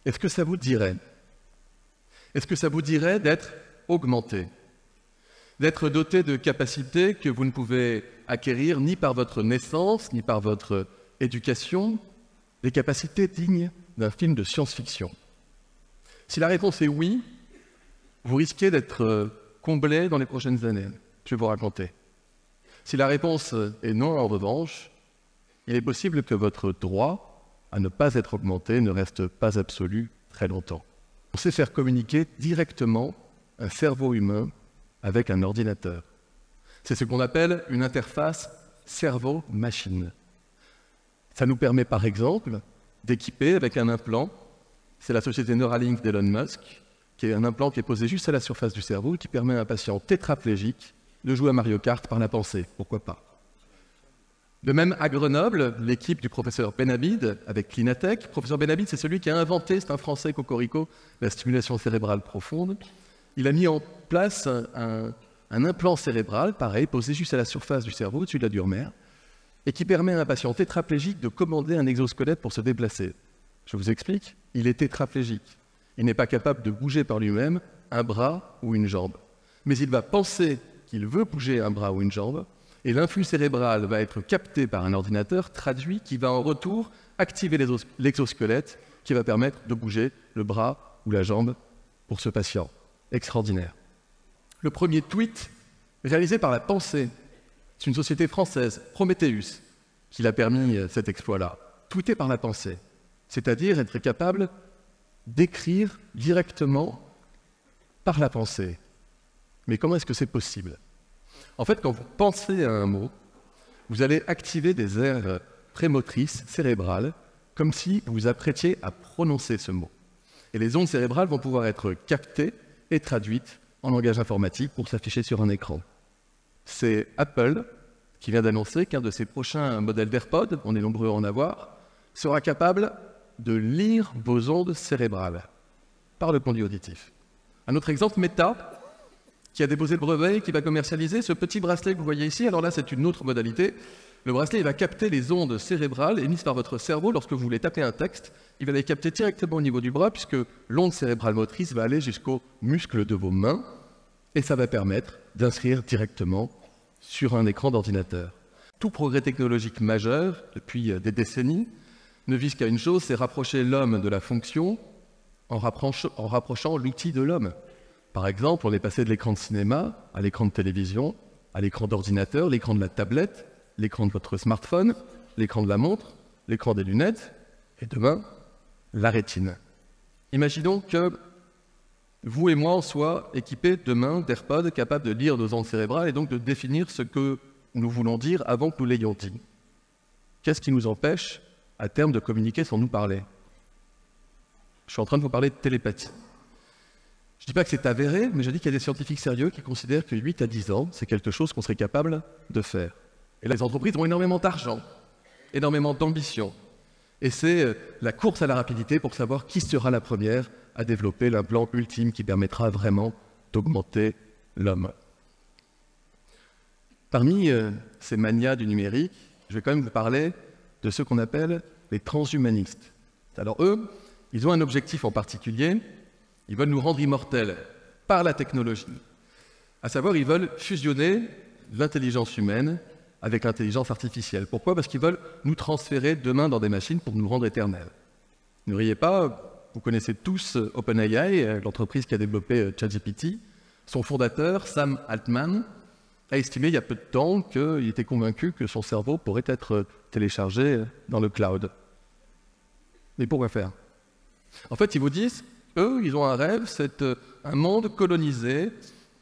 Est-ce que ça vous dirait? Est-ce que ça vous dirait d'être augmenté? D'être doté de capacités que vous ne pouvez acquérir ni par votre naissance, ni par votre éducation, des capacités dignes d'un film de science-fiction? Si la réponse est oui, vous risquez d'être comblé dans les prochaines années. Je vais vous raconter. Si la réponse est non, en revanche, il est possible que votre droit à ne pas être augmenté ne reste pas absolu très longtemps. On sait faire communiquer directement un cerveau humain avec un ordinateur. C'est ce qu'on appelle une interface cerveau-machine. Ça nous permet par exemple d'équiper avec un implant, c'est la société Neuralink d'Elon Musk, qui est un implant qui est posé juste à la surface du cerveau et qui permet à un patient tétraplégique de jouer à Mario Kart par la pensée, pourquoi pas. De même, à Grenoble, l'équipe du professeur Benhabid avec Clinatech, professeur Benhabid, c'est celui qui a inventé, c'est un Français cocorico, la stimulation cérébrale profonde. Il a mis en place un implant cérébral, pareil, posé juste à la surface du cerveau, au-dessus de la dure mère, et qui permet à un patient tétraplégique de commander un exosquelette pour se déplacer. Je vous explique, il est tétraplégique. Il n'est pas capable de bouger par lui-même un bras ou une jambe. Mais il va penser qu'il veut bouger un bras ou une jambe, et l'influx cérébral va être capté par un ordinateur, traduit, qui va en retour activer l'exosquelette, qui va permettre de bouger le bras ou la jambe pour ce patient. Extraordinaire. Le premier tweet, réalisé par la pensée, c'est une société française, Prometheus, qui l'a permis cet exploit-là. Tweeter par la pensée, c'est-à-dire être capable d'écrire directement par la pensée. Mais comment est-ce que c'est possible? En fait, quand vous pensez à un mot, vous allez activer des aires prémotrices cérébrales, comme si vous vous apprêtiez à prononcer ce mot. Et les ondes cérébrales vont pouvoir être captées et traduites en langage informatique pour s'afficher sur un écran. C'est Apple qui vient d'annoncer qu'un de ses prochains modèles d'AirPods, on est nombreux à en avoir, sera capable de lire vos ondes cérébrales par le conduit auditif. Un autre exemple, Meta, qui a déposé le brevet et qui va commercialiser ce petit bracelet que vous voyez ici. Alors là, c'est une autre modalité. Le bracelet, il va capter les ondes cérébrales émises par votre cerveau lorsque vous voulez taper un texte. Il va les capter directement au niveau du bras puisque l'onde cérébrale motrice va aller jusqu'aux muscles de vos mains et ça va permettre d'inscrire directement sur un écran d'ordinateur. Tout progrès technologique majeur, depuis des décennies, ne vise qu'à une chose, c'est rapprocher l'homme de la fonction en rapprochant l'outil de l'homme. Par exemple, on est passé de l'écran de cinéma à l'écran de télévision, à l'écran d'ordinateur, l'écran de la tablette, l'écran de votre smartphone, l'écran de la montre, l'écran des lunettes, et demain, la rétine. Imaginons que vous et moi, on soit équipés demain d'AirPods capables de lire nos ondes cérébrales et donc de définir ce que nous voulons dire avant que nous l'ayons dit. Qu'est-ce qui nous empêche, à terme, de communiquer sans nous parler? Je suis en train de vous parler de télépathie. Je ne dis pas que c'est avéré, mais je dis qu'il y a des scientifiques sérieux qui considèrent que 8 à 10 ans, c'est quelque chose qu'on serait capable de faire. Et là, les entreprises ont énormément d'argent, énormément d'ambition. Et c'est la course à la rapidité pour savoir qui sera la première à développer l'implant ultime qui permettra vraiment d'augmenter l'homme. Parmi ces manias du numérique, je vais quand même vous parler de ceux qu'on appelle les transhumanistes. Alors eux, ils ont un objectif en particulier. Ils veulent nous rendre immortels par la technologie. À savoir, ils veulent fusionner l'intelligence humaine avec l'intelligence artificielle. Pourquoi? Parce qu'ils veulent nous transférer demain dans des machines pour nous rendre éternels. Ne riez pas, vous connaissez tous OpenAI, l'entreprise qui a développé ChatGPT. Son fondateur, Sam Altman, a estimé il y a peu de temps qu'il était convaincu que son cerveau pourrait être téléchargé dans le cloud. Mais pourquoi faire? En fait, ils vous disent, eux, ils ont un rêve, c'est un monde colonisé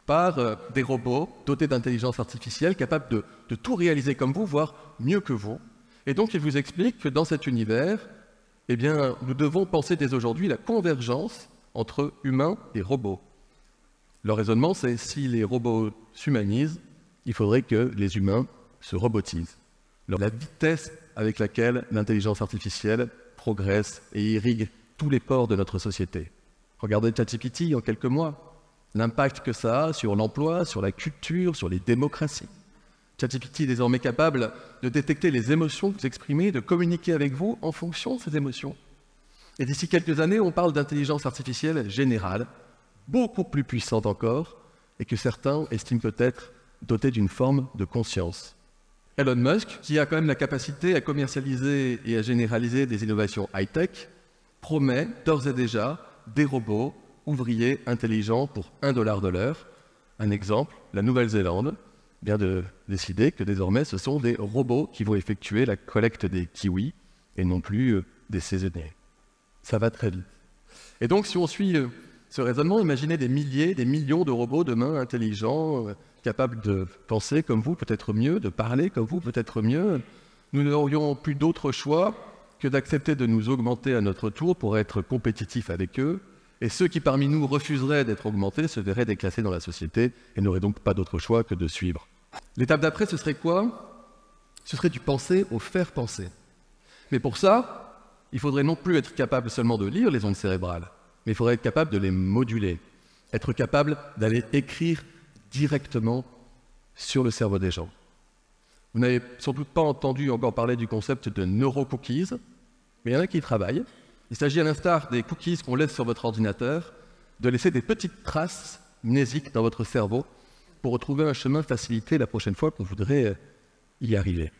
par des robots dotés d'intelligence artificielle, capables de tout réaliser comme vous, voire mieux que vous. Et donc, ils vous expliquent que dans cet univers, eh bien, nous devons penser dès aujourd'hui la convergence entre humains et robots. Leur raisonnement, c'est si les robots s'humanisent, il faudrait que les humains se robotisent. Alors, la vitesse avec laquelle l'intelligence artificielle progresse et irrigue tous les pores de notre société. Regardez ChatGPT en quelques mois, l'impact que ça a sur l'emploi, sur la culture, sur les démocraties. ChatGPT est désormais capable de détecter les émotions que vous exprimez, de communiquer avec vous en fonction de ces émotions. Et d'ici quelques années, on parle d'intelligence artificielle générale, beaucoup plus puissante encore, et que certains estiment peut-être dotée d'une forme de conscience. Elon Musk, qui a quand même la capacité à commercialiser et à généraliser des innovations high-tech, promet d'ores et déjà des robots ouvriers intelligents pour $1 de l'heure. Un exemple, la Nouvelle-Zélande vient de décider que désormais ce sont des robots qui vont effectuer la collecte des kiwis et non plus des saisonniers. Ça va très vite. Et donc si on suit ce raisonnement, imaginez des milliers, des millions de robots demain intelligents, capables de penser comme vous, peut-être mieux, de parler comme vous, peut-être mieux. Nous n'aurions plus d'autre choix que d'accepter de nous augmenter à notre tour pour être compétitifs avec eux. Et ceux qui parmi nous refuseraient d'être augmentés se verraient déclassés dans la société et n'auraient donc pas d'autre choix que de suivre. L'étape d'après, ce serait quoi? Ce serait du penser au faire penser. Mais pour ça, il faudrait non plus être capable seulement de lire les ondes cérébrales, mais il faudrait être capable de les moduler, être capable d'aller écrire directement sur le cerveau des gens. Vous n'avez sans doute pas entendu encore parler du concept de neurocookies, mais il y en a qui y travaillent. Il s'agit, à l'instar des cookies qu'on laisse sur votre ordinateur, de laisser des petites traces mnésiques dans votre cerveau pour retrouver un chemin facilité la prochaine fois qu'on voudrait y arriver.